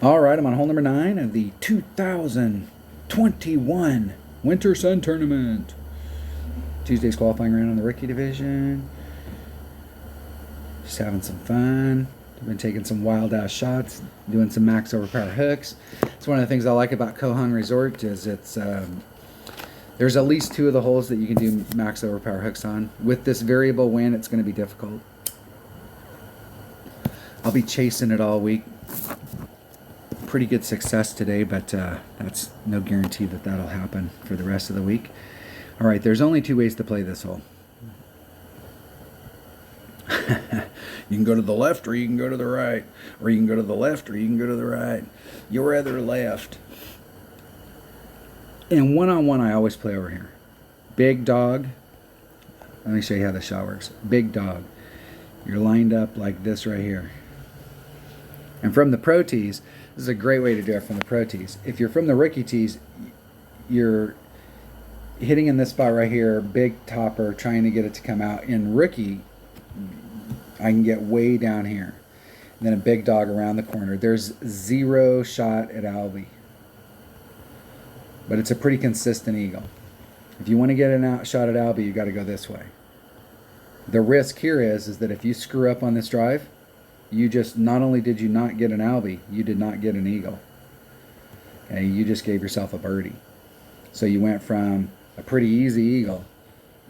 All right, I'm on hole number 9 of the 2021 Winter Sun Tournament. Tuesday's qualifying round in the rookie division. Just having some fun. I've been taking some wild ass shots, doing some max overpower hooks. It's one of the things I like about Koh Hong Resort is it's there's at least 2 of the holes that you can do max overpower hooks on. With this variable wind, it's going to be difficult. I'll be chasing it all week. Pretty good success today, but that's no guarantee that that'll happen for the rest of the week. All right, there's only 2 ways to play this hole. You can go to the left or you can go to the right, or you can go to the left or you can go to the right. You're rather left. And one-on-one, I always play over here. Big dog. Let me show you how the shot works. Big dog. You're lined up like this right here. And from the pro tees, this is a great way to do it from the pro tees. If you're from the rookie tees, you're hitting in this spot right here, big topper, trying to get it to come out. In rookie, I can get way down here. And then a big dog around the corner. There's 0 shot at Albie. But it's a pretty consistent eagle. If you want to get an out shot at Albie, you got to go this way. The risk here is that if you screw up on this drive, you just, not only did you not get an Albie, you did not get an eagle. Okay, you just gave yourself a birdie. So you went from a pretty easy eagle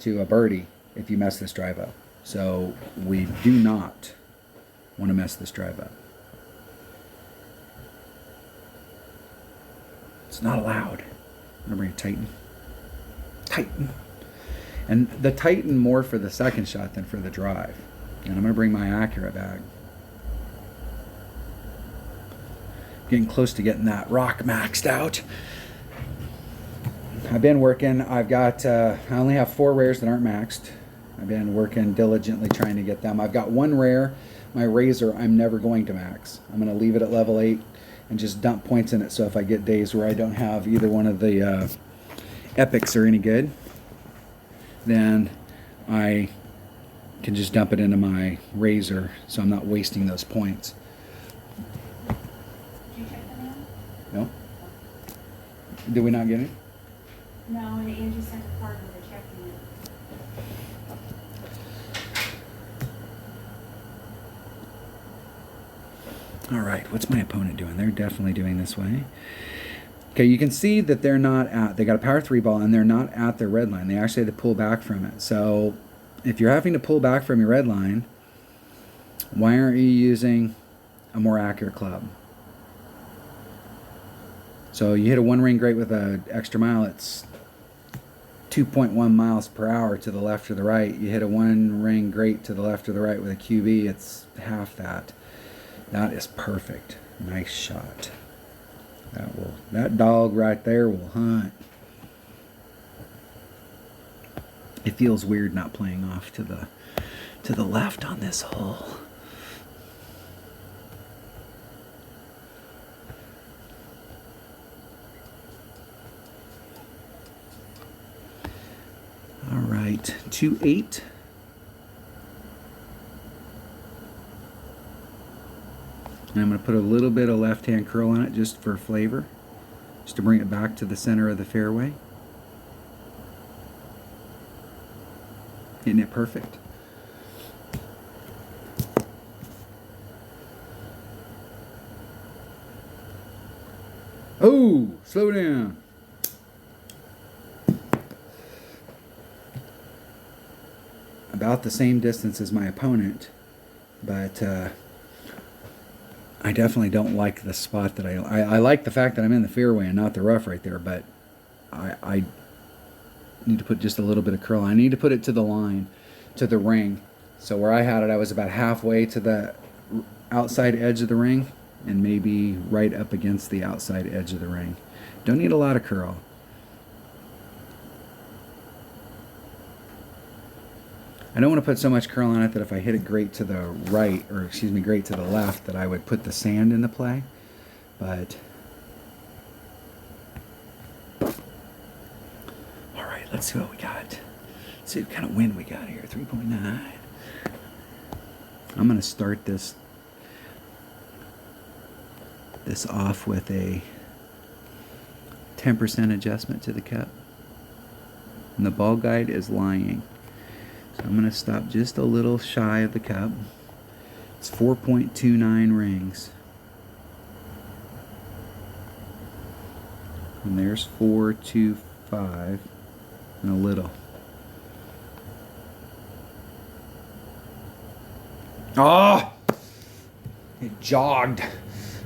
to a birdie if you mess this drive up. So we do not want to mess this drive up. It's not allowed. I'm going to bring a Titan. Titan. And the Titan more for the second shot than for the drive. And I'm going to bring my accurate bag. Getting close to getting that rock maxed out. I've been working. I've got, I only have 4 rares that aren't maxed. I've been working diligently trying to get them. I've got 1 rare, my Razor, I'm never going to max. I'm going to leave it at level 8 and just dump points in it. So if I get days where I don't have either one of the epics or any good, then I can just dump it into my Razor so I'm not wasting those points. Did you check the mail? No? Did we not get it? No, and Angie sent a card with a check in it. All right, what's my opponent doing? They're definitely doing this way. Okay, you can see that they're not at, they got a power 3 ball and they're not at their red line. They actually had to pull back from it. So if you're having to pull back from your red line, why aren't you using a more accurate club? So you hit a 1 ring great with an extra mile, it's 2.1 miles per hour to the left or the right. You hit a 1 ring great to the left or the right with a QB, it's half that. That is perfect. Nice shot. That dog right there will hunt. It feels weird not playing off to the left on this hole. All right, 2-8. And I'm going to put a little bit of left-hand curl on it just for flavor, just to bring it back to the center of the fairway. Isn't it perfect? Oh, slow down. About the same distance as my opponent, but I definitely don't like the spot that I like the fact that I'm in the fairway and not the rough right there, but I need to put just a little bit of curl. I need to put it to the line, to the ring. So where I had it, I was about halfway to the outside edge of the ring and maybe right up against the outside edge of the ring. Don't need a lot of curl. I don't want to put so much curl on it that if I hit it great to the right, or excuse me, great to the left, that I would put the sand into play. But, all right, let's see what we got. Let's see what kind of wind we got here, 3.9. I'm going to start this this off with a 10% adjustment to the cup. And the ball guide is lying. So I'm going to stop just a little shy of the cup. It's 4.29 rings. And there's 425 and a little. Oh! It jogged.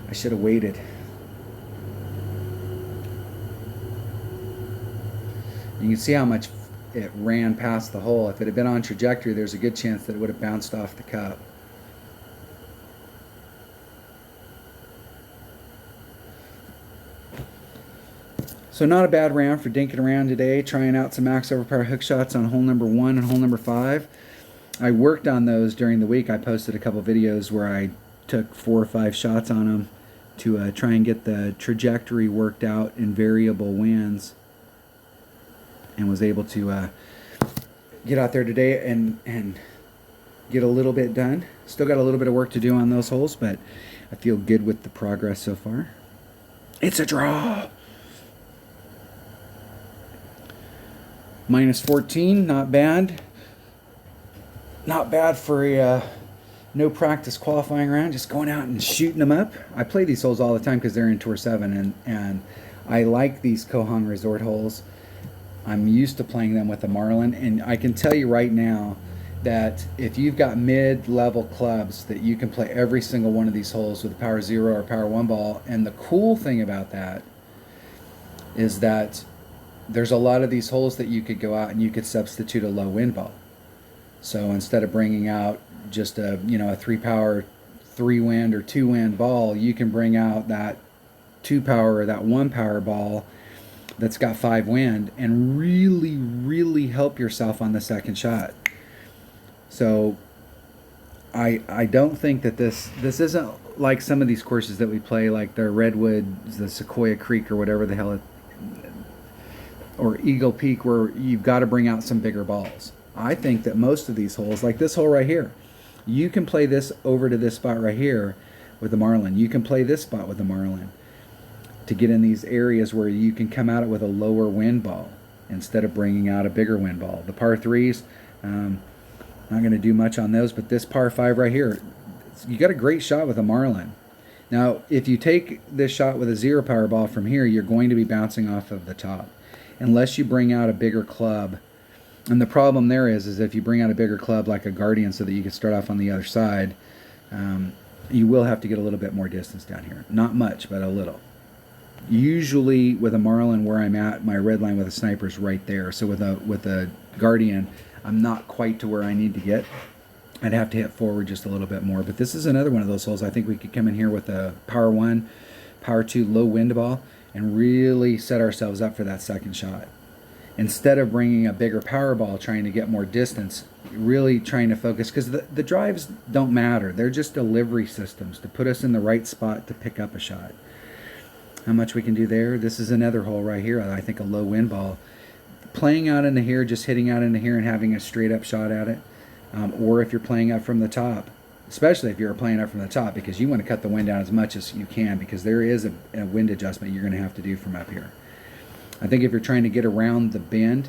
I should have waited. You can see how much it ran past the hole. If it had been on trajectory, there's a good chance that it would have bounced off the cup. So not a bad round for dinking around today, trying out some max overpower hook shots on hole number 1 and hole number 5. I worked on those during the week. I posted a couple videos where I took 4 or 5 shots on them to try and get the trajectory worked out in variable winds, and was able to get out there today and get a little bit done. Still got a little bit of work to do on those holes, but I feel good with the progress so far. It's a draw. Minus 14, not bad. Not bad for a no practice qualifying round, just going out and shooting them up. I play these holes all the time because they're in Tour 7, and I like these Koh Hong Resort holes. I'm used to playing them with the Marlin, and I can tell you right now that if you've got mid-level clubs, that you can play every single one of these holes with a Power 0 or Power 1 ball. And the cool thing about that is that there's a lot of these holes that you could go out and you could substitute a low wind ball. So instead of bringing out just a 3-power 3-wind or 2-wind ball, you can bring out that 2-power or that 1-power ball that's got 5 wind and really, really help yourself on the second shot. So I don't think that this isn't like some of these courses that we play, like the Redwood, the Sequoia Creek, or whatever the hell or Eagle Peak, where you've got to bring out some bigger balls. I think that most of these holes, like this hole right here, you can play this over to this spot right here with the Marlin. You can play this spot with the Marlin to get in these areas where you can come at it with a lower wind ball instead of bringing out a bigger wind ball. The par 3s, not going to do much on those, but this par 5 right here, you got a great shot with a Marlin. Now, if you take this shot with a 0-power ball from here, you're going to be bouncing off of the top unless you bring out a bigger club. And the problem there is if you bring out a bigger club like a Guardian so that you can start off on the other side, you will have to get a little bit more distance down here. Not much, but a little. Usually with a Marlin, where I'm at, my red line with a sniper is right there. So with a Guardian, I'm not quite to where I need to get. I'd have to hit forward just a little bit more. But this is another one of those holes. I think we could come in here with a Power 1, Power 2 low wind ball and really set ourselves up for that second shot. Instead of bringing a bigger power ball, trying to get more distance, really trying to focus, because the drives don't matter. They're just delivery systems to put us in the right spot to pick up a shot. How much we can do there? This is another hole right here. I think a low wind ball. Playing out into here, just hitting out into here and having a straight up shot at it. Or if you're playing up from the top, especially if you're playing up from the top, because you want to cut the wind down as much as you can, because there is a wind adjustment you're going to have to do from up here. I think if you're trying to get around the bend,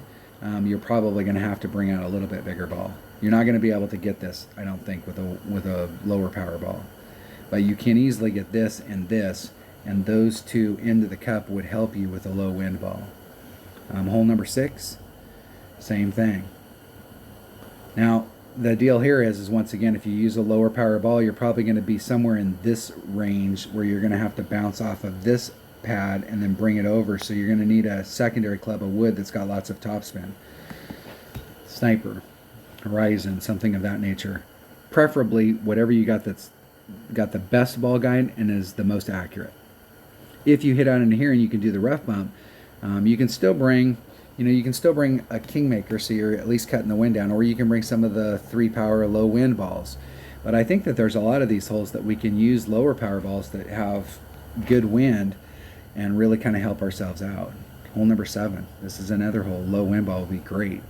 you're probably going to have to bring out a little bit bigger ball. You're not going to be able to get this, I don't think, with a lower power ball. But you can easily get this, and those two into the cup would help you with a low wind ball. Hole number 6, same thing. Now, the deal here is once again, if you use a lower power ball, you're probably going to be somewhere in this range where you're going to have to bounce off of this pad and then bring it over. So you're going to need a secondary club of wood that's got lots of topspin. Sniper, Horizon, something of that nature. Preferably whatever you got that's got the best ball guide and is the most accurate. If you hit out into here and you can do the rough bump, you can still bring a Kingmaker, so you're at least cutting the wind down, or you can bring some of the 3-power low wind balls. But I think that there's a lot of these holes that we can use lower power balls that have good wind and really kind of help ourselves out. Hole number 7, this is another hole. Low wind ball would be great.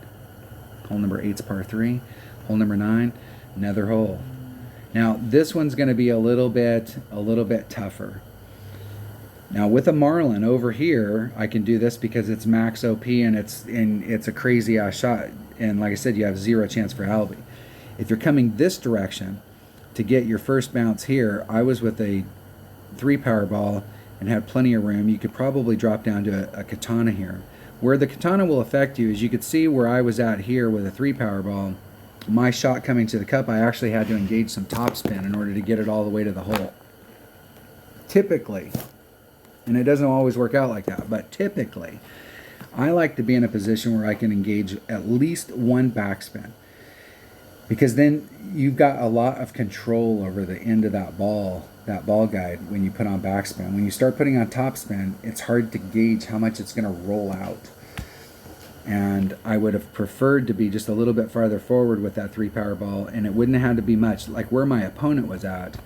Hole number 8's par 3. Hole number 9, another hole. Now this one's going to be a little bit tougher. Now with a Marlin over here, I can do this because it's max OP and it's a crazy ass shot. And like I said, you have 0 chance for Albie. If you're coming this direction to get your first bounce here, I was with a 3 power ball and had plenty of room. You could probably drop down to a katana here. Where the katana will affect you is you could see where I was at here with a 3 power ball. My shot coming to the cup, I actually had to engage some topspin in order to get it all the way to the hole. Typically, and it doesn't always work out like that, but typically, I like to be in a position where I can engage at least 1 backspin. Because then you've got a lot of control over the end of that ball guide when you put on backspin. When you start putting on topspin, it's hard to gauge how much it's going to roll out. And I would have preferred to be just a little bit farther forward with that 3 power ball, and it wouldn't have had to be much like where my opponent was at.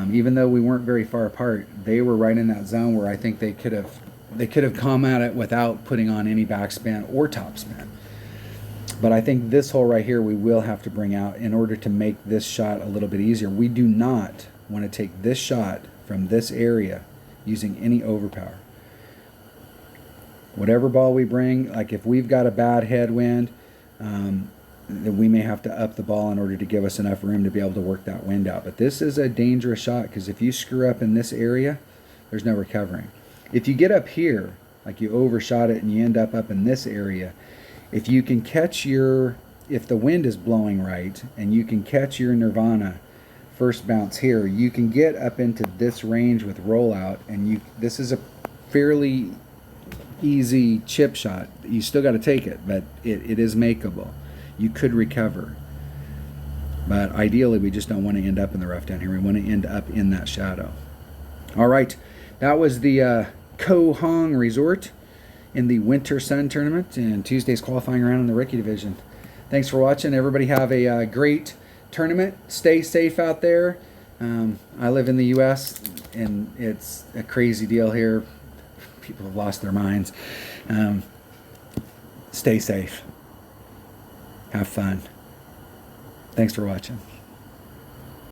Even though we weren't very far apart, they were right in that zone where I think they could have come at it without putting on any backspin or topspin. But I think this hole right here we will have to bring out in order to make this shot a little bit easier. We do not want to take this shot from this area using any overpower. Whatever ball we bring, like if we've got a bad headwind, then we may have to up the ball in order to give us enough room to be able to work that wind out. But this is a dangerous shot because if you screw up in this area, there's no recovering. If you get up here, like you overshot it and you end up in this area, if you can catch if the wind is blowing right and you can catch your Nirvana first bounce here, you can get up into this range with rollout, and this is a fairly easy chip shot. You still got to take it, but it is makeable. You could recover. But ideally, we just don't want to end up in the rough down here. We want to end up in that shadow. All right, that was the Koh Hong Resort in the Winter Sun Tournament and Tuesday's qualifying round in the rookie division. Thanks for watching. Everybody have a great tournament. Stay safe out there. I live in the U.S. and it's a crazy deal here. People have lost their minds. Stay safe. Have fun. Thanks for watching.